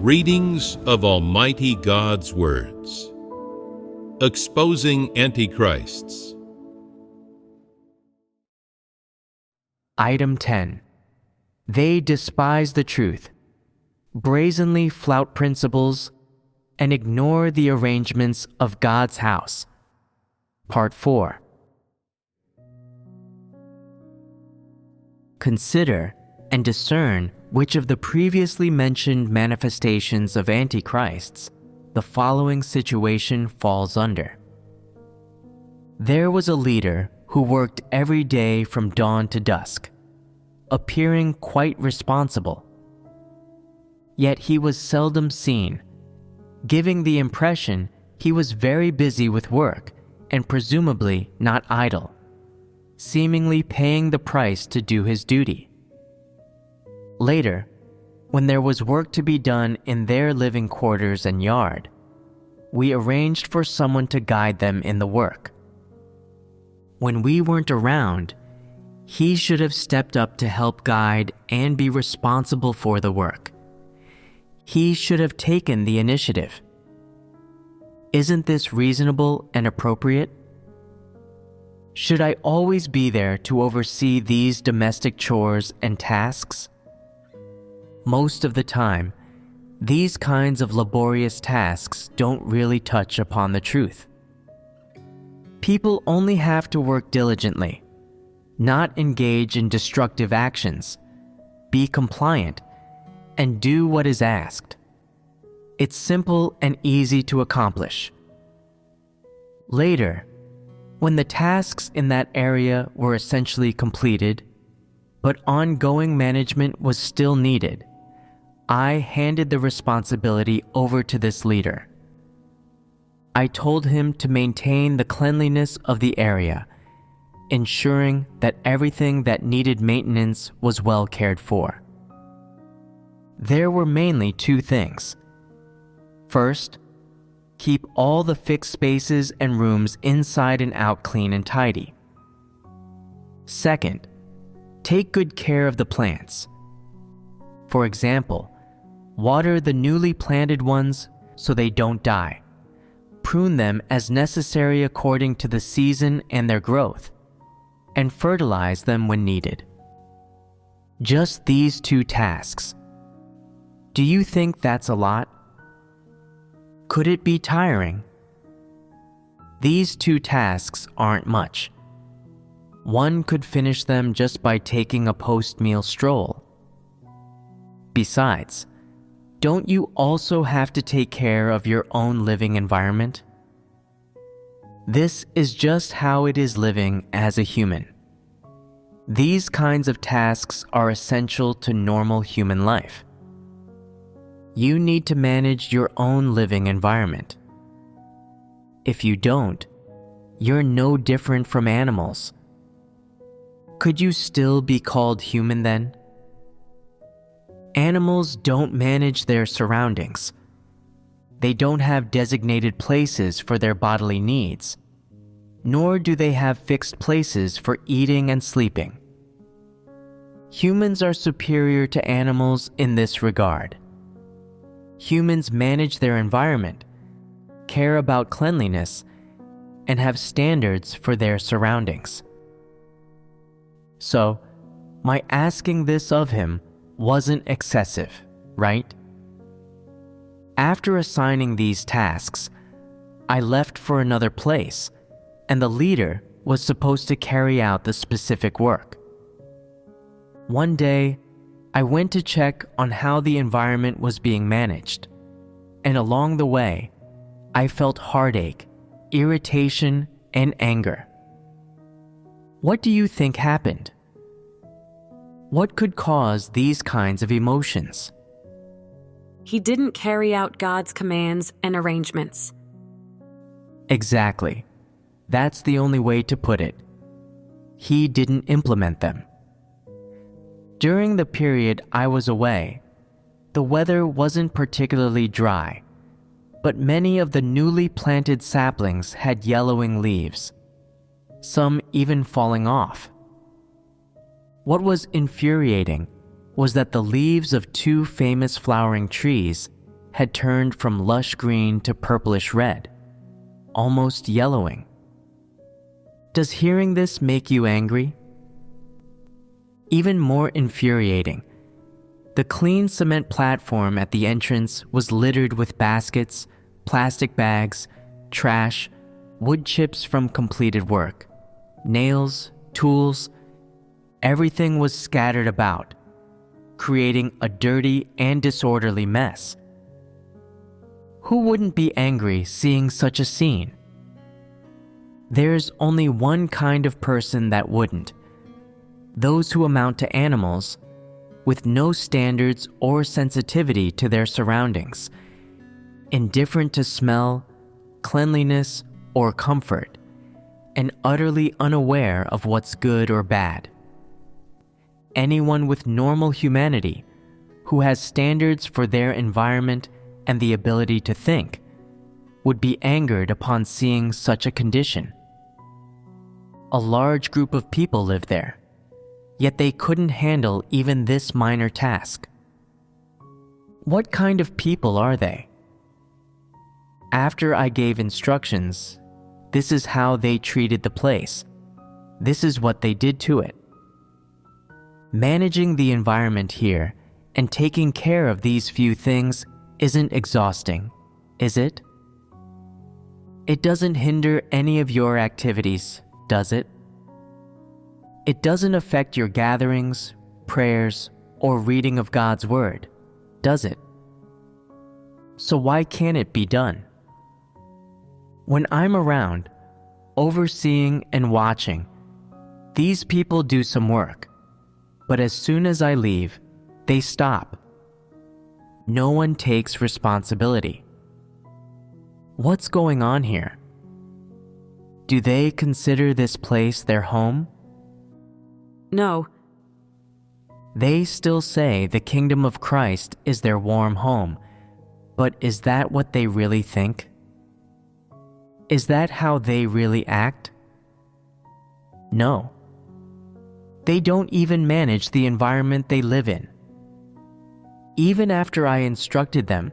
Readings of Almighty God's Words. Exposing Antichrists. Item 10. They despise the truth, brazenly flout principles, and ignore the arrangements of God's house. Part 4. Consider and discern which of the previously mentioned manifestations of antichrists the following situation falls under. There was a leader who worked every day from dawn to dusk, appearing quite responsible. Yet he was seldom seen, giving the impression he was very busy with work and presumably not idle, seemingly paying the price to do his duty. Later, when there was work to be done in their living quarters and yard, we arranged for someone to guide them in the work. When we weren't around, he should have stepped up to help guide and be responsible for the work. He should have taken the initiative. Isn't this reasonable and appropriate? Should I always be there to oversee these domestic chores and tasks? Most of the time, these kinds of laborious tasks don't really touch upon the truth. People only have to work diligently, not engage in destructive actions, be compliant, and do what is asked. It's simple and easy to accomplish. Later, when the tasks in that area were essentially completed, but ongoing management was still needed, I handed the responsibility over to this leader. I told him to maintain the cleanliness of the area, ensuring that everything that needed maintenance was well cared for. There were mainly two things. First, keep all the fixed spaces and rooms inside and out clean and tidy. Second, take good care of the plants. For example, water the newly planted ones so they don't die. Prune them as necessary according to the season and their growth, and fertilize them when needed. Just these two tasks. Do you think that's a lot? Could it be tiring? These two tasks aren't much. One could finish them just by taking a post-meal stroll. Besides, don't you also have to take care of your own living environment? This is just how it is living as a human. These kinds of tasks are essential to normal human life. You need to manage your own living environment. If you don't, you're no different from animals. Could you still be called human then? Animals don't manage their surroundings. They don't have designated places for their bodily needs, nor do they have fixed places for eating and sleeping. Humans are superior to animals in this regard. Humans manage their environment, care about cleanliness, and have standards for their surroundings. So, my asking this of him wasn't excessive, right? After assigning these tasks, I left for another place, and the leader was supposed to carry out the specific work. One day, I went to check on how the environment was being managed, and along the way, I felt heartache, irritation, and anger. What do you think happened? What could cause these kinds of emotions? He didn't carry out God's commands and arrangements. Exactly. That's the only way to put it. He didn't implement them. During the period I was away, the weather wasn't particularly dry, but many of the newly planted saplings had yellowing leaves, some even falling off. What was infuriating was that the leaves of two famous flowering trees had turned from lush green to purplish red, almost yellowing. Does hearing this make you angry? Even more infuriating, the clean cement platform at the entrance was littered with baskets, plastic bags, trash, wood chips from completed work, nails, tools. Everything was scattered about, creating a dirty and disorderly mess. Who wouldn't be angry seeing such a scene? There's only one kind of person that wouldn't: those who amount to animals, with no standards or sensitivity to their surroundings, indifferent to smell, cleanliness, or comfort, and utterly unaware of what's good or bad. Anyone with normal humanity, who has standards for their environment and the ability to think, would be angered upon seeing such a condition. A large group of people lived there, yet they couldn't handle even this minor task. What kind of people are they? After I gave instructions, this is how they treated the place. This is what they did to it. Managing the environment here and taking care of these few things isn't exhausting, is it? It doesn't hinder any of your activities, does it? It doesn't affect your gatherings, prayers, or reading of God's Word, does it? So why can't it be done? When I'm around, overseeing and watching, these people do some work, but as soon as I leave, they stop. No one takes responsibility. What's going on here? Do they consider this place their home? No. They still say the kingdom of Christ is their warm home, but is that what they really think? Is that how they really act? No. They don't even manage the environment they live in. Even after I instructed them,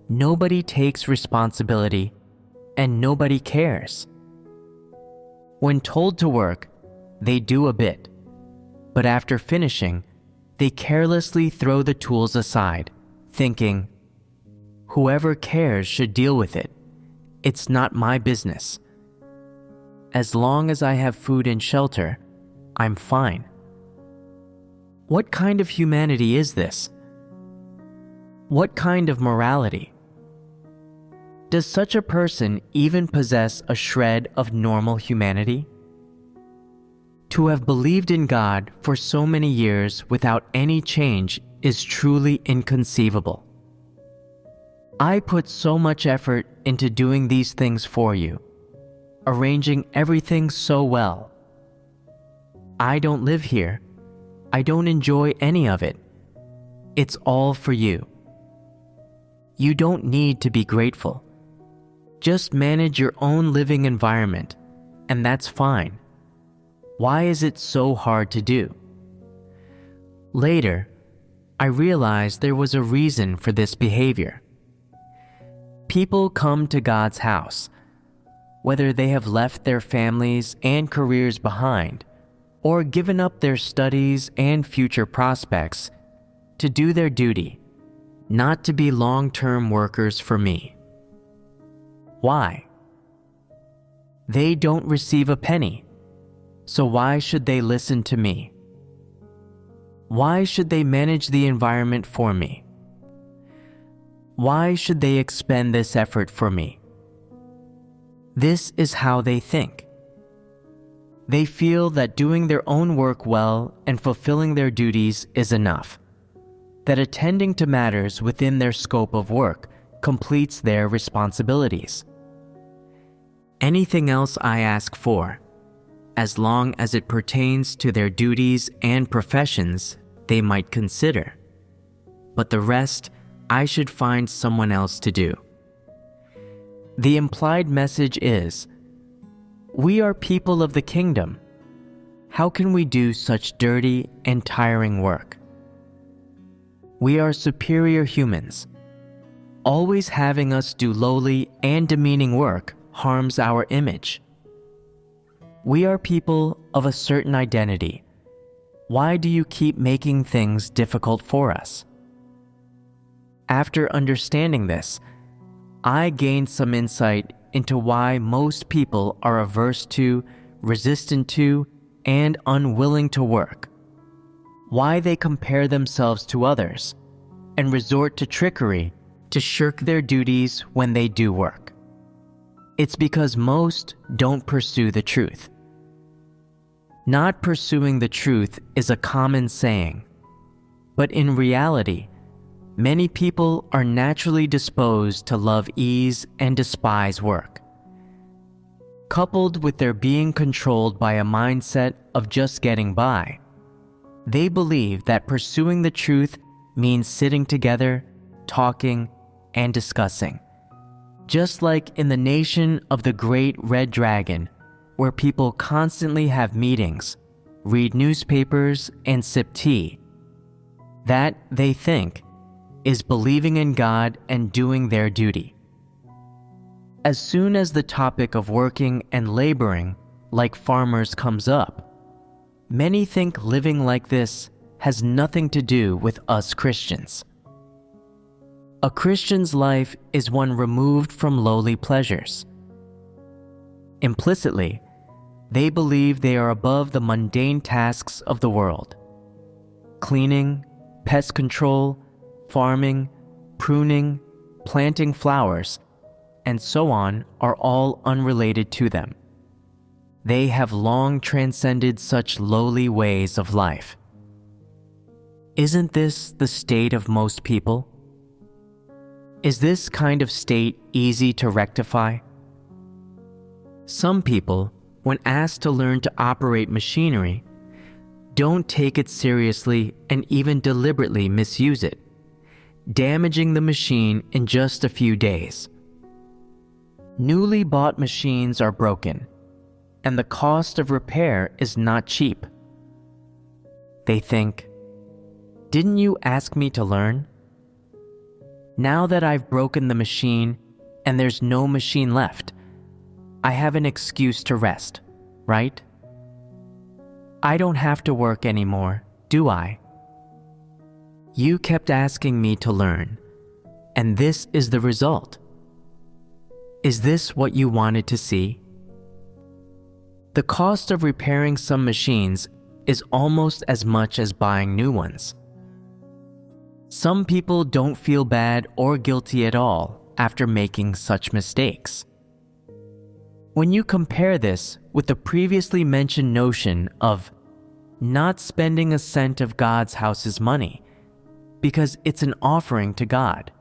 nobody takes responsibility and nobody cares. When told to work, they do a bit, but after finishing, they carelessly throw the tools aside, thinking, whoever cares should deal with it. It's not my business. As long as I have food and shelter, I'm fine. What kind of humanity is this? What kind of morality? Does such a person even possess a shred of normal humanity? To have believed in God for so many years without any change is truly inconceivable. I put so much effort into doing these things for you, arranging everything so well. I don't live here. I don't enjoy any of it. It's all for you. You don't need to be grateful. Just manage your own living environment, and that's fine. Why is it so hard to do? Later, I realized there was a reason for this behavior. People come to God's house, whether they have left their families and careers behind, or given up their studies and future prospects, to do their duty, not to be long-term workers for me. Why? They don't receive a penny, so why should they listen to me? Why should they manage the environment for me? Why should they expend this effort for me? This is how they think. They feel that doing their own work well and fulfilling their duties is enough, that attending to matters within their scope of work completes their responsibilities. Anything else I ask for, as long as it pertains to their duties and professions, they might consider, but the rest I should find someone else to do. The implied message is, we are people of the kingdom. How can we do such dirty and tiring work? We are superior humans. Always having us do lowly and demeaning work harms our image. We are people of a certain identity. Why do you keep making things difficult for us? After understanding this, I gained some insight into why most people are averse to, resistant to, and unwilling to work. Why they compare themselves to others and resort to trickery to shirk their duties when they do work. It's because most don't pursue the truth. Not pursuing the truth is a common saying, but in reality, many people are naturally disposed to love ease and despise work. Coupled with their being controlled by a mindset of just getting by, they believe that pursuing the truth means sitting together, talking, and discussing. Just like in the nation of the Great Red Dragon, where people constantly have meetings, read newspapers, and sip tea. That, they think, is believing in God and doing their duty. As soon as the topic of working and laboring, like farmers, comes up, many think living like this has nothing to do with us Christians. A Christian's life is one removed from lowly pleasures. Implicitly, they believe they are above the mundane tasks of the world. Cleaning, pest control, farming, pruning, planting flowers, and so on are all unrelated to them. They have long transcended such lowly ways of life. Isn't this the state of most people? Is this kind of state easy to rectify? Some people, when asked to learn to operate machinery, don't take it seriously and even deliberately misuse it, damaging the machine in just a few days. Newly bought machines are broken, and the cost of repair is not cheap. They think, "Didn't you ask me to learn? Now that I've broken the machine and there's no machine left, I have an excuse to rest, right? I don't have to work anymore, do I? You kept asking me to learn, and this is the result. Is this what you wanted to see?" The cost of repairing some machines is almost as much as buying new ones. Some people don't feel bad or guilty at all after making such mistakes. When you compare this with the previously mentioned notion of not spending a cent of God's house's money because it's an offering to God,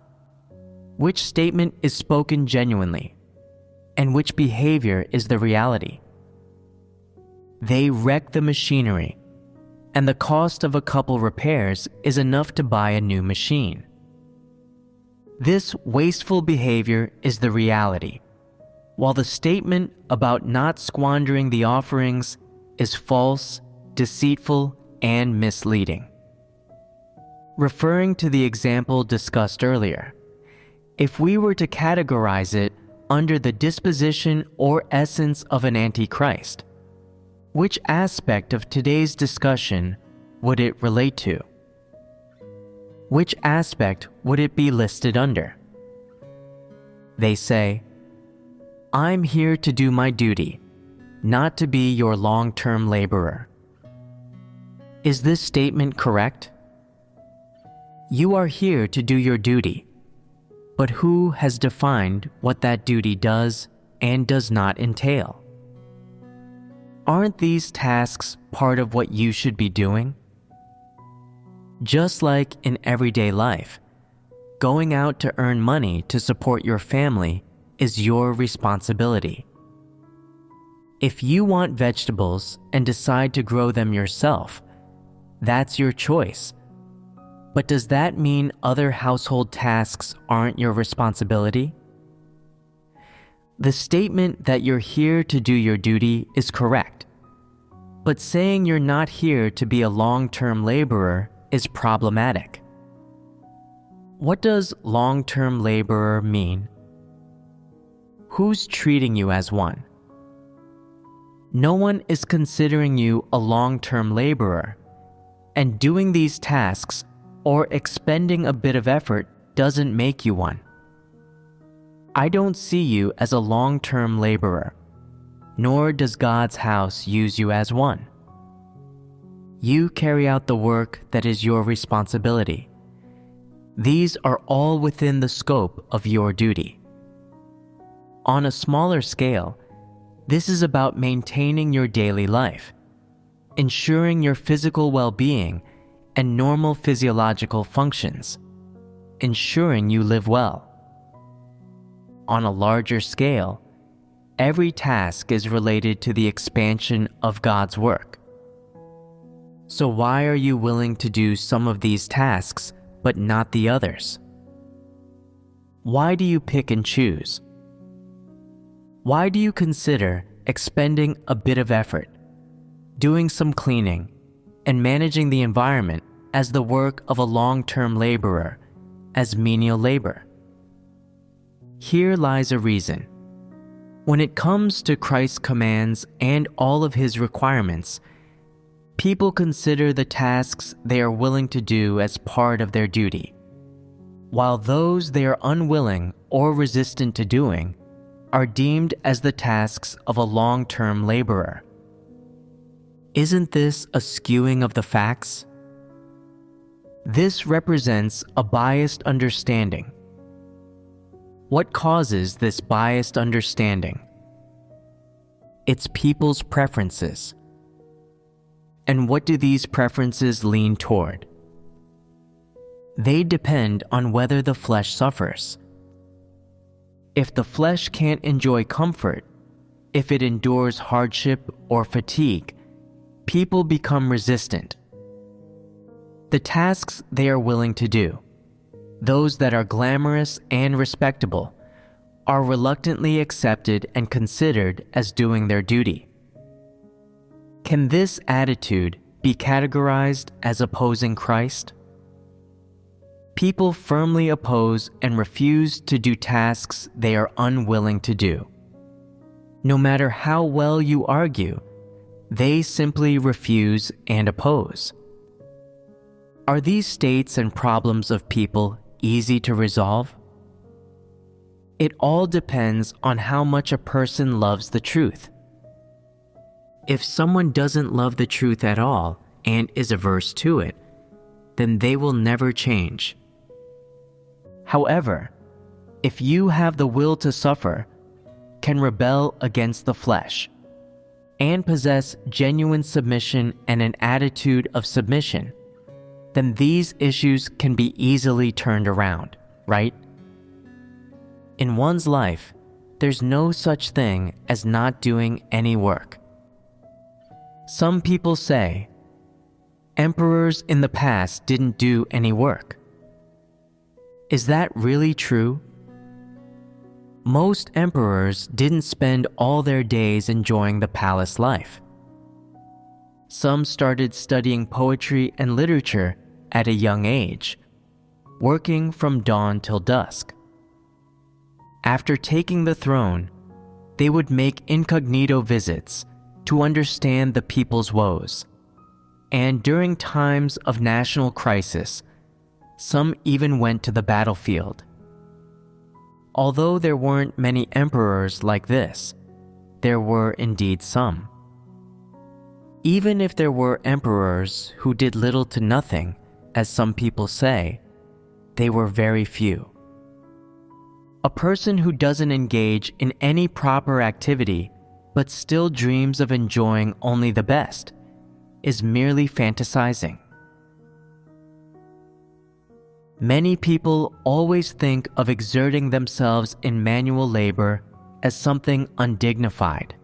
which statement is spoken genuinely, and which behavior is the reality? They wreck the machinery, and the cost of a couple repairs is enough to buy a new machine. This wasteful behavior is the reality, while the statement about not squandering the offerings is false, deceitful, and misleading. Referring to the example discussed earlier, if we were to categorize it under the disposition or essence of an antichrist, which aspect of today's discussion would it relate to? Which aspect would it be listed under? They say, "I'm here to do my duty, not to be your long-term laborer." Is this statement correct? You are here to do your duty, but who has defined what that duty does and does not entail? Aren't these tasks part of what you should be doing? Just like in everyday life, going out to earn money to support your family is your responsibility. If you want vegetables and decide to grow them yourself, that's your choice. But does that mean other household tasks aren't your responsibility? The statement that you're here to do your duty is correct, but saying you're not here to be a long-term laborer is problematic. What does long-term laborer mean? Who's treating you as one? No one is considering you a long-term laborer, and doing these tasks or expending a bit of effort doesn't make you one. I don't see you as a long-term laborer, nor does God's house use you as one. You carry out the work that is your responsibility. These are all within the scope of your duty. On a smaller scale, this is about maintaining your daily life, ensuring your physical well-being and normal physiological functions, ensuring you live well. On a larger scale, every task is related to the expansion of God's work. So why are you willing to do some of these tasks but not the others? Why do you pick and choose? Why do you consider expending a bit of effort, doing some cleaning, and managing the environment as the work of a long-term laborer, as menial labor? Here lies a reason. When it comes to Christ's commands and all of his requirements, people consider the tasks they are willing to do as part of their duty, while those they are unwilling or resistant to doing are deemed as the tasks of a long-term laborer. Isn't this a skewing of the facts? This represents a biased understanding. What causes this biased understanding? It's people's preferences. And what do these preferences lean toward? They depend on whether the flesh suffers. If the flesh can't enjoy comfort, if it endures hardship or fatigue, people become resistant. The tasks they are willing to do, those that are glamorous and respectable, are reluctantly accepted and considered as doing their duty. Can this attitude be categorized as opposing Christ? People firmly oppose and refuse to do tasks they are unwilling to do. No matter how well you argue, they simply refuse and oppose. Are these states and problems of people easy to resolve? It all depends on how much a person loves the truth. If someone doesn't love the truth at all and is averse to it, then they will never change. However, if you have the will to suffer, can rebel against the flesh, and possess genuine submission and an attitude of submission, then these issues can be easily turned around, right? In one's life, there's no such thing as not doing any work. Some people say, emperors in the past didn't do any work. Is that really true? Most emperors didn't spend all their days enjoying the palace life. Some started studying poetry and literature at a young age, working from dawn till dusk. After taking the throne, they would make incognito visits to understand the people's woes, and during times of national crisis, some even went to the battlefield. Although there weren't many emperors like this, there were indeed some. Even if there were emperors who did little to nothing, as some people say, they were very few. A person who doesn't engage in any proper activity but still dreams of enjoying only the best is merely fantasizing. Many people always think of exerting themselves in manual labor as something undignified.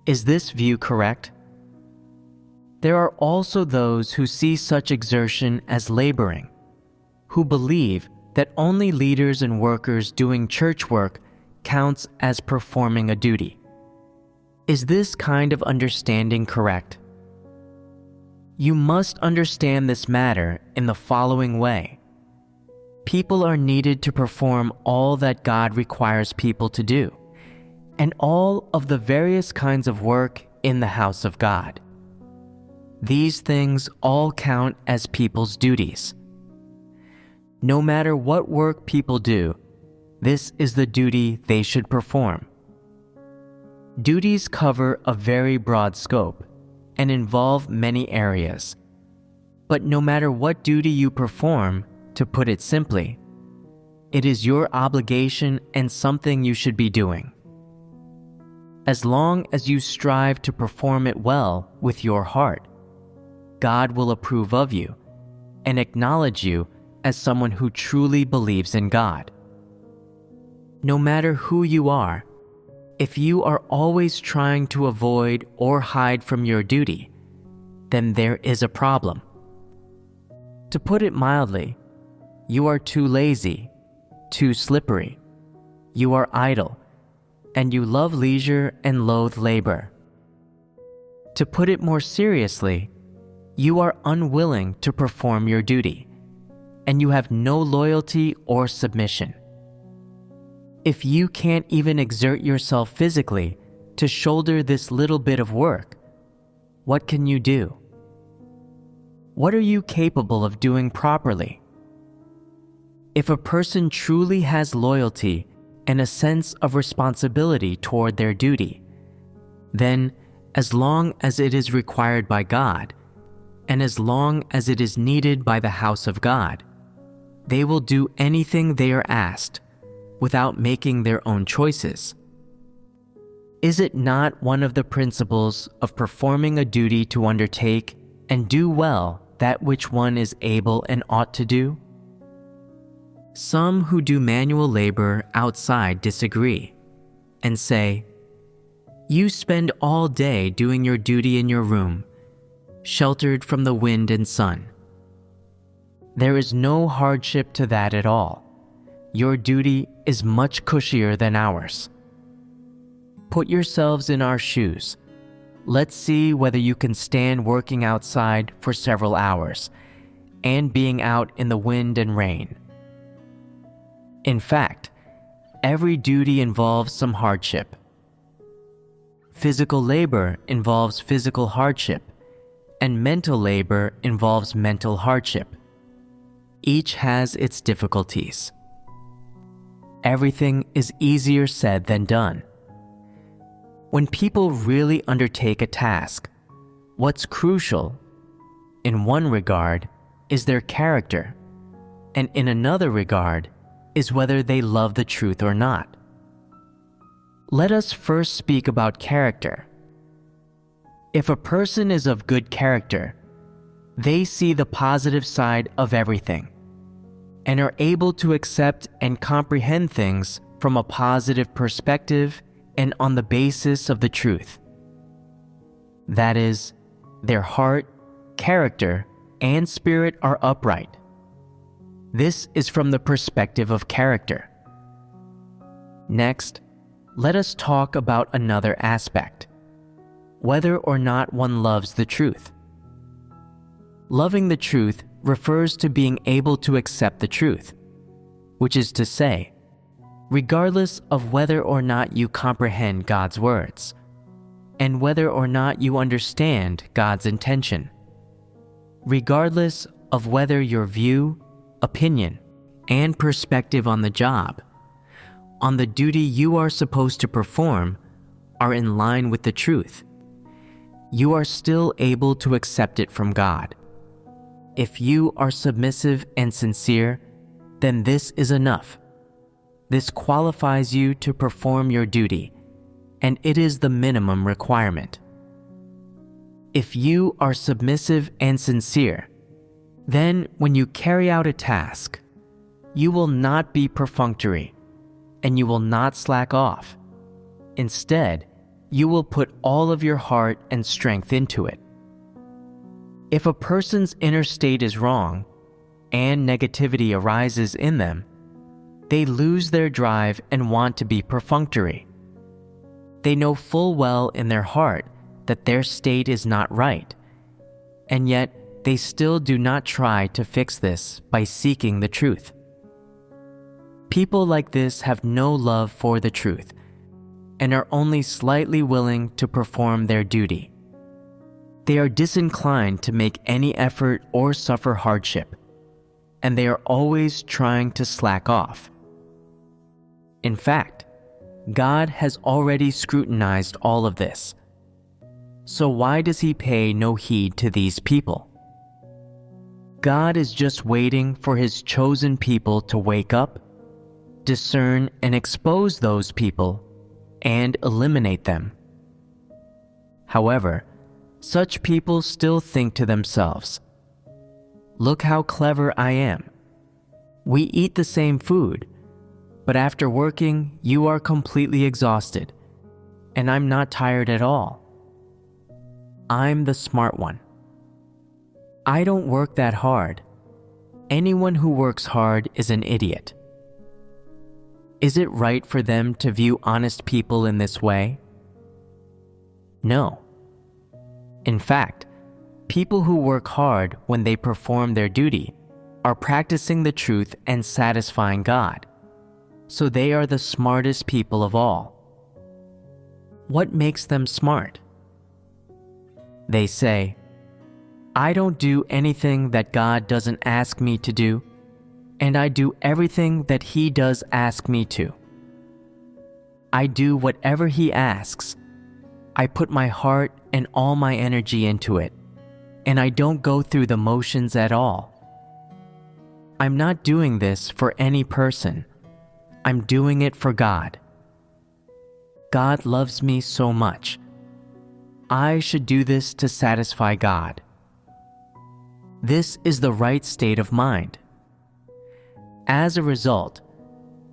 Is this view correct? There are also those who see such exertion as laboring, who believe that only leaders and workers doing church work counts as performing a duty. Is this kind of understanding correct? You must understand this matter in the following way. People are needed to perform all that God requires people to do, and all of the various kinds of work in the house of God. These things all count as people's duties. No matter what work people do, this is the duty they should perform. Duties cover a very broad scope and involve many areas. But no matter what duty you perform, to put it simply, it is your obligation and something you should be doing. As long as you strive to perform it well with your heart, God will approve of you and acknowledge you as someone who truly believes in God. No matter who you are, if you are always trying to avoid or hide from your duty, then there is a problem. To put it mildly, you are too lazy, too slippery, you are idle, and you love leisure and loathe labor. To put it more seriously, you are unwilling to perform your duty, and you have no loyalty or submission. If you can't even exert yourself physically to shoulder this little bit of work, what can you do? What are you capable of doing properly? If a person truly has loyalty and a sense of responsibility toward their duty, then, as long as it is required by God, and as long as it is needed by the house of God, they will do anything they are asked without making their own choices. Is it not one of the principles of performing a duty to undertake and do well that which one is able and ought to do? Some who do manual labor outside disagree and say, "You spend all day doing your duty in your room, sheltered from the wind and sun. There is no hardship to that at all. Your duty is much cushier than ours. Put yourselves in our shoes. Let's see whether you can stand working outside for several hours and being out in the wind and rain." In fact, every duty involves some hardship. Physical labor involves physical hardship, and mental labor involves mental hardship. Each has its difficulties. Everything is easier said than done. When people really undertake a task, what's crucial, in one regard, is their character, and in another regard, is whether they love the truth or not. Let us first speak about character. If a person is of good character, they see the positive side of everything and are able to accept and comprehend things from a positive perspective and on the basis of the truth. That is, their heart, character, and spirit are upright. This is from the perspective of character. Next, let us talk about another aspect: whether or not one loves the truth. Loving the truth refers to being able to accept the truth, which is to say, regardless of whether or not you comprehend God's words, and whether or not you understand God's intention, regardless of whether your view, opinion, and perspective on the job, on the duty you are supposed to perform, are in line with the truth, you are still able to accept it from God. If you are submissive and sincere, then this is enough. This qualifies you to perform your duty, and it is the minimum requirement. If you are submissive and sincere, then when you carry out a task, you will not be perfunctory, and you will not slack off. Instead, you will put all of your heart and strength into it. If a person's inner state is wrong, and negativity arises in them, they lose their drive and want to be perfunctory. They know full well in their heart that their state is not right, and yet they still do not try to fix this by seeking the truth. People like this have no love for the truth and are only slightly willing to perform their duty. They are disinclined to make any effort or suffer hardship, and they are always trying to slack off. In fact, God has already scrutinized all of this. So why does He pay no heed to these people? God is just waiting for His chosen people to wake up, discern and expose those people, and eliminate them. However, such people still think to themselves, "Look how clever I am. We eat the same food, but after working, you are completely exhausted, and I'm not tired at all. I'm the smart one. I don't work that hard. Anyone who works hard is an idiot." Is it right for them to view honest people in this way? No. In fact, people who work hard when they perform their duty are practicing the truth and satisfying God, so they are the smartest people of all. What makes them smart? They say, "I don't do anything that God doesn't ask me to do, and I do everything that He does ask me to. I do whatever He asks. I put my heart and all my energy into it, and I don't go through the motions at all. I'm not doing this for any person. I'm doing it for God. God loves me so much. I should do this to satisfy God." This is the right state of mind. As a result,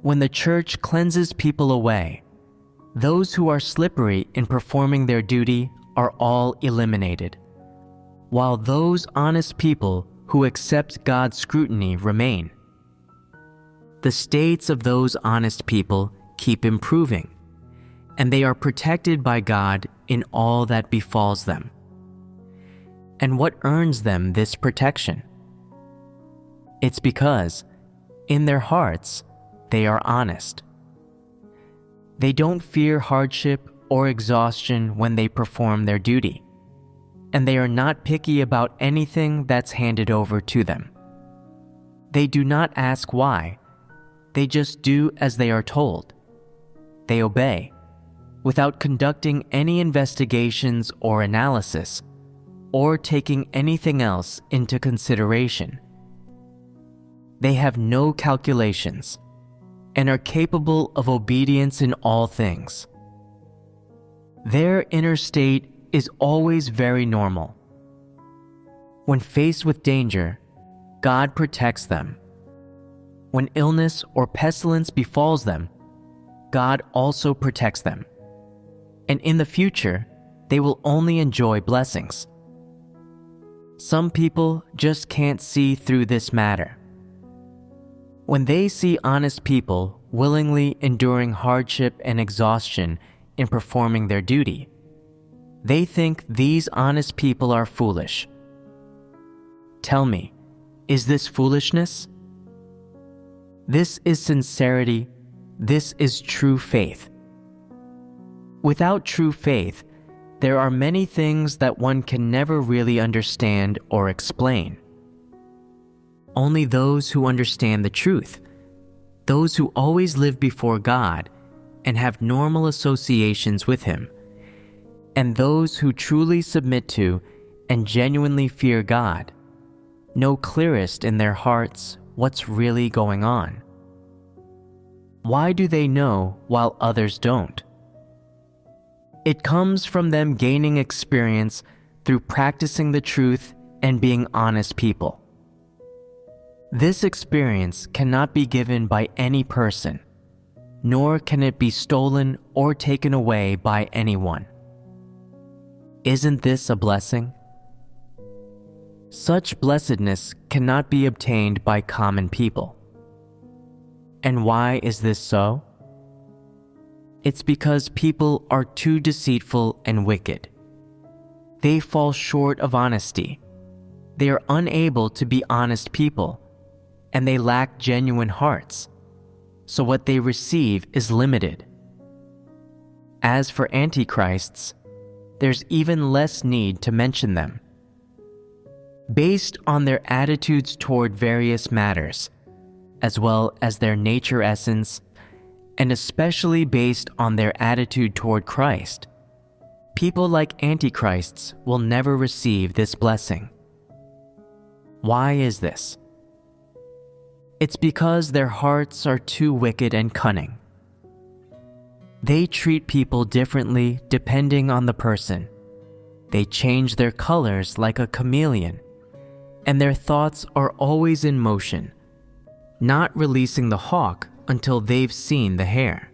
when the church cleanses people away, those who are slippery in performing their duty are all eliminated, while those honest people who accept God's scrutiny remain. The states of those honest people keep improving, and they are protected by God in all that befalls them. And what earns them this protection? It's because, in their hearts, they are honest. They don't fear hardship or exhaustion when they perform their duty, and they are not picky about anything that's handed over to them. They do not ask why. They just do as they are told. They obey, without conducting any investigations or analysis, or taking anything else into consideration. They have no calculations, and are capable of obedience in all things. Their inner state is always very normal. When faced with danger, God protects them. When illness or pestilence befalls them, God also protects them. And in the future, they will only enjoy blessings. Some people just can't see through this matter. When they see honest people willingly enduring hardship and exhaustion in performing their duty, they think these honest people are foolish. Tell me, is this foolishness? This is sincerity. This is true faith. Without true faith, there are many things that one can never really understand or explain. Only those who understand the truth, those who always live before God and have normal associations with Him, and those who truly submit to and genuinely fear God, know clearest in their hearts what's really going on. Why do they know while others don't? It comes from them gaining experience through practicing the truth and being honest people. This experience cannot be given by any person, nor can it be stolen or taken away by anyone. Isn't this a blessing? Such blessedness cannot be obtained by common people. And why is this so? It's because people are too deceitful and wicked. They fall short of honesty. They are unable to be honest people, and they lack genuine hearts. so what they receive is limited. As for antichrists, there's even less need to mention them. Based on their attitudes toward various matters, as well as their nature essence, and especially based on their attitude toward Christ, people like antichrists will never receive this blessing. Why is this? It's because their hearts are too wicked and cunning. They treat people differently depending on the person. They change their colors like a chameleon, and their thoughts are always in motion, not releasing the hawk until they've seen the hare,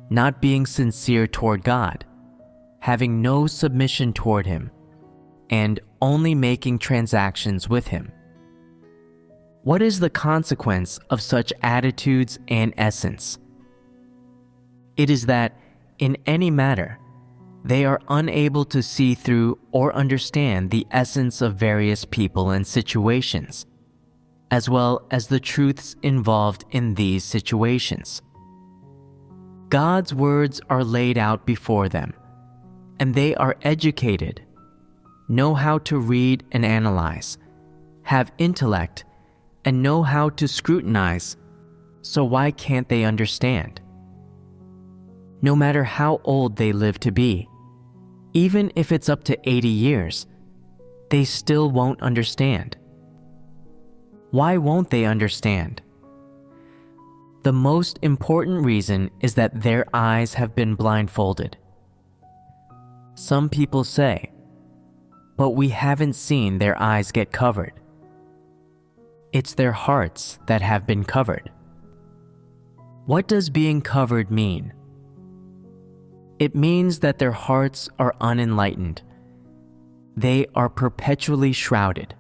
not being sincere toward God, having no submission toward Him, and only making transactions with Him. What is the consequence of such attitudes and essence? It is that, in any matter, they are unable to see through or understand the essence of various people and situations, as well as the truths involved in these situations. God's words are laid out before them, and they are educated, know how to read and analyze, have intellect, and know how to scrutinize, so why can't they understand? No matter how old they live to be, even if it's up to 80 years, they still won't understand. Why won't they understand? The most important reason is that their eyes have been blindfolded. Some people say, but we haven't seen their eyes get covered. It's their hearts that have been covered. What does being covered mean? It means that their hearts are unenlightened. They are perpetually shrouded.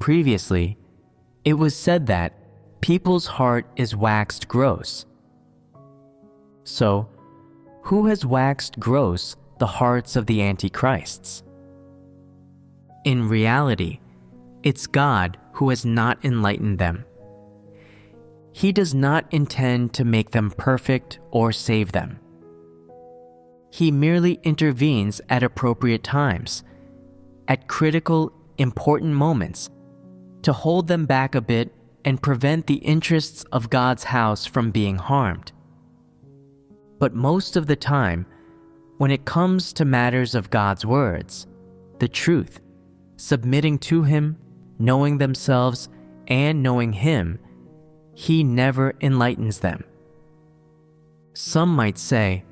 Previously, it was said that people's heart is waxed gross. So, who has waxed gross the hearts of the antichrists? In reality, it's God who has not enlightened them. He does not intend to make them perfect or save them. He merely intervenes at appropriate times, at critical, important moments, to hold them back a bit and prevent the interests of God's house from being harmed. But most of the time, when it comes to matters of God's words, the truth, submitting to Him, knowing themselves, and knowing Him, He never enlightens them. Some might say,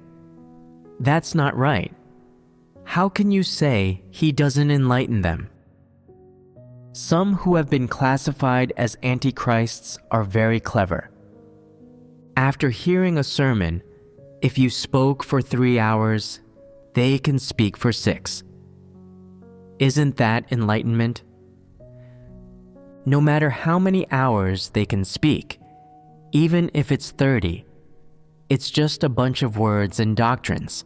"That's not right. How can you say He doesn't enlighten them?" Some who have been classified as antichrists are very clever. After hearing a sermon, if you spoke for 3 hours, they can speak for 6. Isn't that enlightenment? No matter how many hours they can speak, even if it's 30, it's just a bunch of words and doctrines.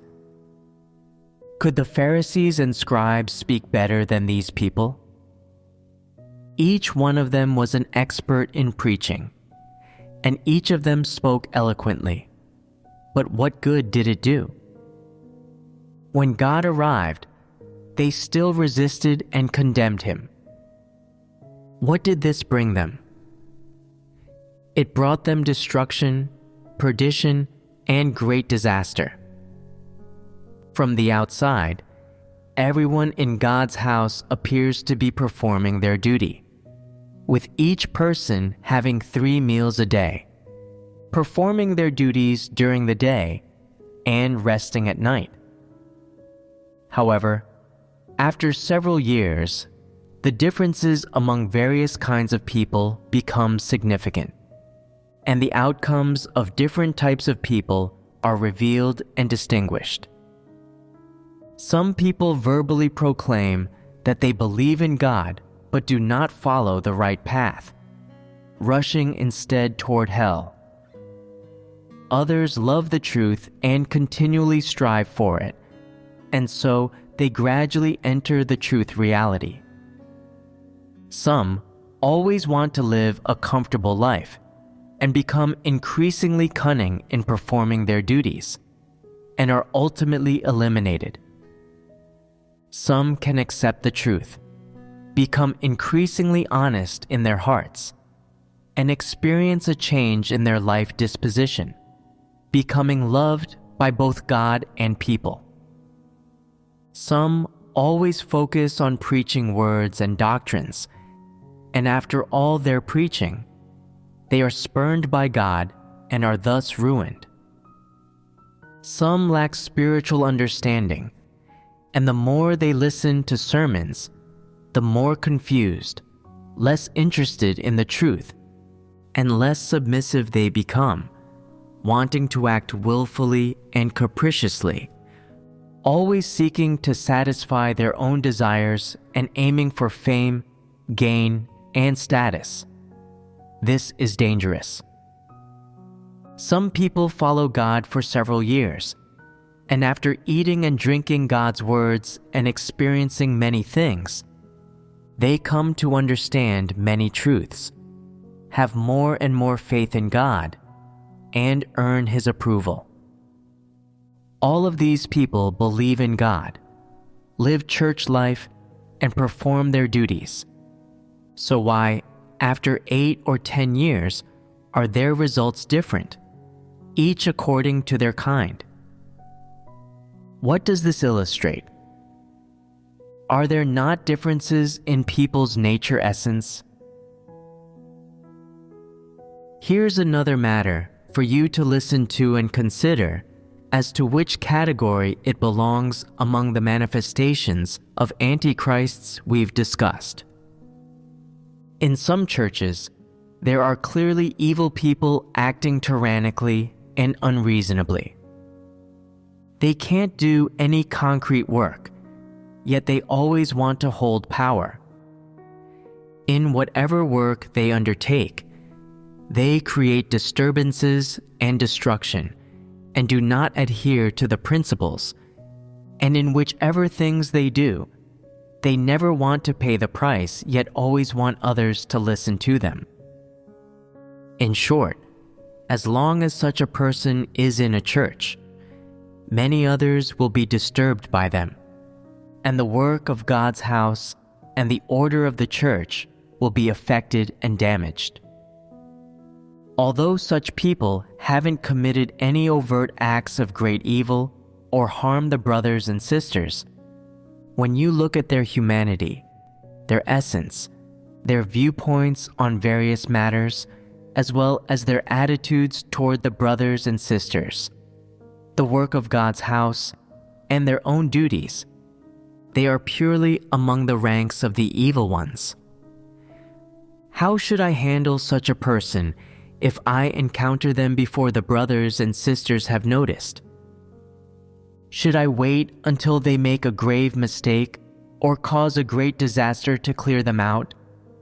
Could the Pharisees and scribes speak better than these people? Each one of them was an expert in preaching, and each of them spoke eloquently. But what good did it do? When God arrived, they still resisted and condemned Him. What did this bring them? It brought them destruction, perdition, and great disaster. From the outside, everyone in God's house appears to be performing their duty, with each person having 3 meals a day, performing their duties during the day, and resting at night. However, after several years, the differences among various kinds of people become significant, and the outcomes of different types of people are revealed and distinguished. Some people verbally proclaim that they believe in God but do not follow the right path, rushing instead toward hell. Others love the truth and continually strive for it, and so they gradually enter the truth reality. Some always want to live a comfortable life, and become increasingly cunning in performing their duties, and are ultimately eliminated. Some can accept the truth, become increasingly honest in their hearts, and experience a change in their life disposition, becoming loved by both God and people. Some always focus on preaching words and doctrines, and after all their preaching, they are spurned by God and are thus ruined. Some lack spiritual understanding, and the more they listen to sermons, the more confused, less interested in the truth, and less submissive they become, wanting to act willfully and capriciously, always seeking to satisfy their own desires and aiming for fame, gain, and status. This is dangerous. Some people follow God for several years, and after eating and drinking God's words and experiencing many things, they come to understand many truths, have more and more faith in God, and earn His approval. All of these people believe in God, live church life, and perform their duties. So why, after 8 or 10 years, are their results different, each according to their kind? What does this illustrate? Are there not differences in people's nature essence? Here's another matter for you to listen to and consider as to which category it belongs among the manifestations of antichrists we've discussed. In some churches, there are clearly evil people acting tyrannically and unreasonably. They can't do any concrete work, yet they always want to hold power. In whatever work they undertake, they create disturbances and destruction and do not adhere to the principles, and in whichever things they do, they never want to pay the price, yet always want others to listen to them. In short, as long as such a person is in a church, many others will be disturbed by them, and the work of God's house and the order of the church will be affected and damaged. Although such people haven't committed any overt acts of great evil or harmed the brothers and sisters, when you look at their humanity, their essence, their viewpoints on various matters, as well as their attitudes toward the brothers and sisters, the work of God's house, and their own duties, they are purely among the ranks of the evil ones. How should I handle such a person if I encounter them before the brothers and sisters have noticed? Should I wait until they make a grave mistake or cause a great disaster to clear them out,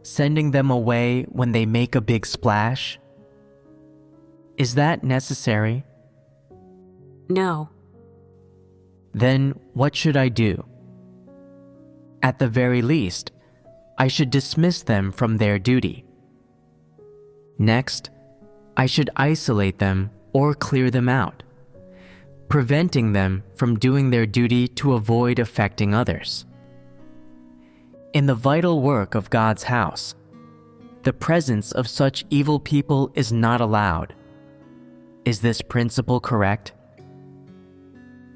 sending them away when they make a big splash? Is that necessary? No. Then what should I do? At the very least, I should dismiss them from their duty. Next, I should isolate them or clear them out, preventing them from doing their duty to avoid affecting others. In the vital work of God's house, the presence of such evil people is not allowed. Is this principle correct?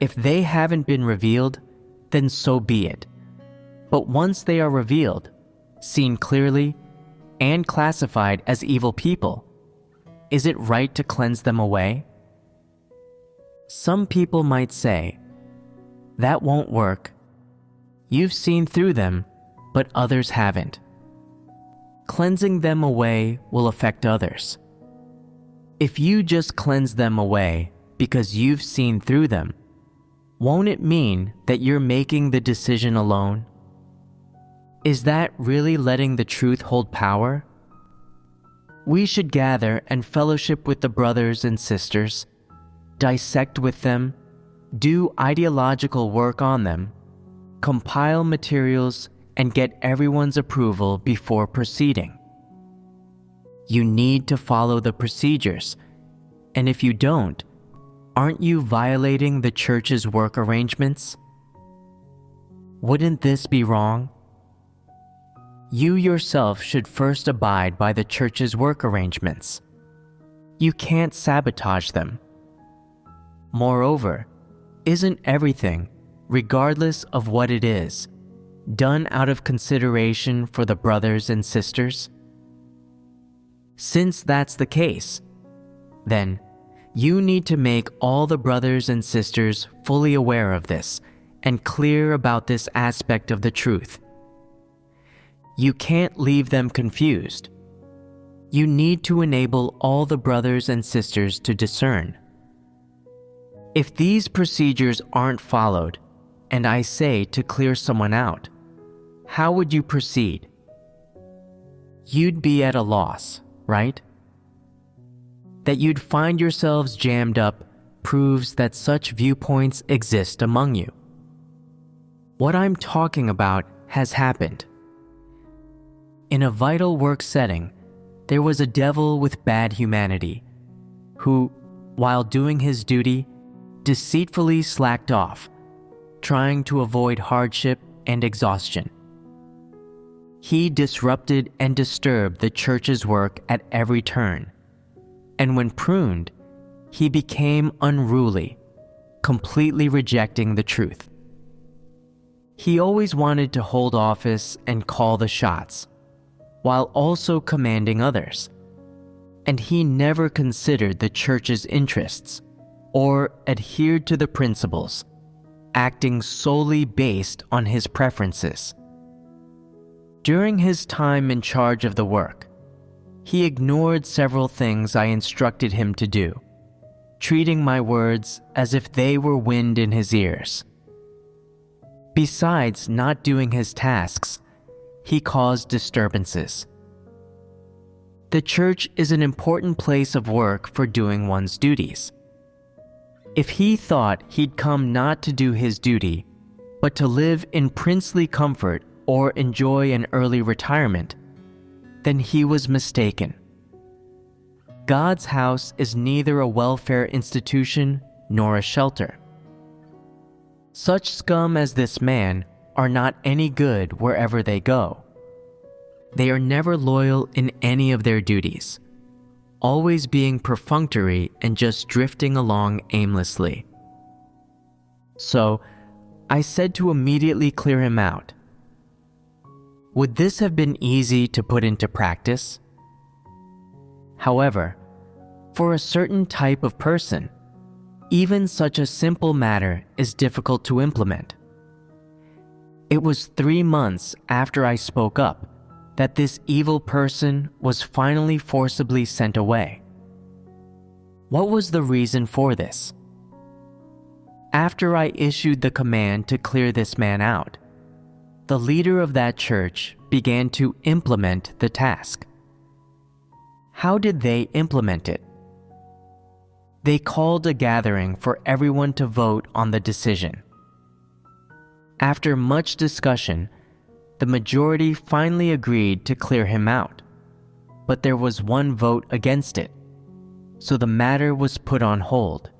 If they haven't been revealed, then so be it. But once they are revealed, seen clearly, and classified as evil people, is it right to cleanse them away? Some people might say, that won't work. You've seen through them, but others haven't. Cleansing them away will affect others. If you just cleanse them away because you've seen through them, won't it mean that you're making the decision alone? Is that really letting the truth hold power? We should gather and fellowship with the brothers and sisters, dissect with them, do ideological work on them, compile materials, and get everyone's approval before proceeding. you need to follow the procedures, and if you don't, aren't you violating the church's work arrangements? Wouldn't this be wrong? You yourself should first abide by the church's work arrangements. You can't sabotage them. Moreover, isn't everything, regardless of what it is, done out of consideration for the brothers and sisters? Since that's the case, then you need to make all the brothers and sisters fully aware of this and clear about this aspect of the truth. You can't leave them confused. You need to enable all the brothers and sisters to discern. If these procedures aren't followed, and I say to clear someone out, how would you proceed? You'd be at a loss, right? That you'd find yourselves jammed up proves that such viewpoints exist among you. What I'm talking about has happened. In a vital work setting, there was a devil with bad humanity who, while doing his duty, deceitfully slacked off, trying to avoid hardship and exhaustion. He disrupted and disturbed the church's work at every turn, and when pruned, he became unruly, completely rejecting the truth. He always wanted to hold office and call the shots, while also commanding others, and he never considered the church's interests or adhered to the principles, acting solely based on his preferences. During his time in charge of the work, he ignored several things I instructed him to do, treating my words as if they were wind in his ears. Besides not doing his tasks, he caused disturbances. The church is an important place of work for doing one's duties. If he thought he'd come not to do his duty, but to live in princely comfort or enjoy an early retirement, then he was mistaken. God's house is neither a welfare institution nor a shelter. Such scum as this man are not any good wherever they go. They are never loyal in any of their duties, always being perfunctory and just drifting along aimlessly. So, I said to immediately clear him out. Would this have been easy to put into practice? However, for a certain type of person, even such a simple matter is difficult to implement. It was 3 months after I spoke up that this evil person was finally forcibly sent away. What was the reason for this? After I issued the command to clear this man out, the leader of that church began to implement the task. How did they implement it? They called a gathering for everyone to vote on the decision. After much discussion, the majority finally agreed to clear him out, but there was one vote against it, so the matter was put on hold.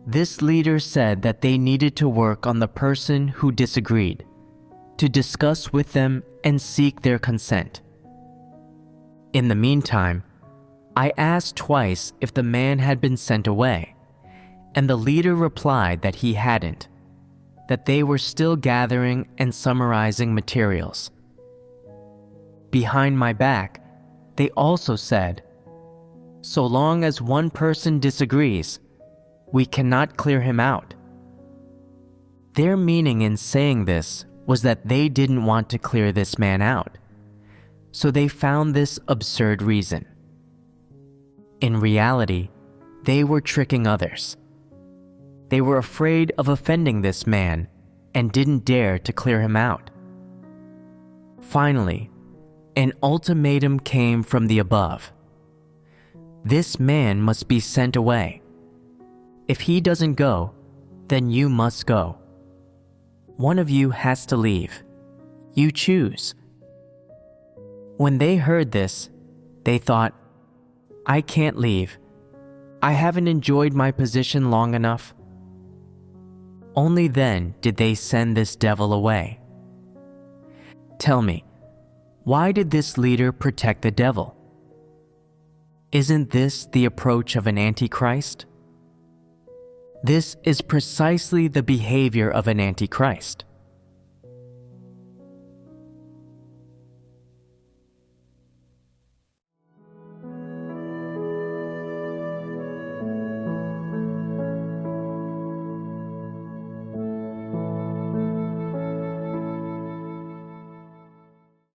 This leader said that they needed to work on the person who disagreed, to discuss with them and seek their consent. In the meantime, I asked twice if the man had been sent away, and the leader replied that he hadn't, that they were still gathering and summarizing materials. Behind my back, they also said, "So long as one person disagrees, we cannot clear him out." Their meaning in saying this was that they didn't want to clear this man out, so they found this absurd reason. In reality, they were tricking others. They were afraid of offending this man and didn't dare to clear him out. Finally, an ultimatum came from the above. This man must be sent away. If he doesn't go, then you must go. One of you has to leave. You choose. When they heard this, They thought, "I can't leave. I haven't enjoyed my position long enough." Only then did they send this devil away. Tell me, why did this leader protect the devil? Isn't this the approach of an antichrist? This is precisely the behavior of an antichrist.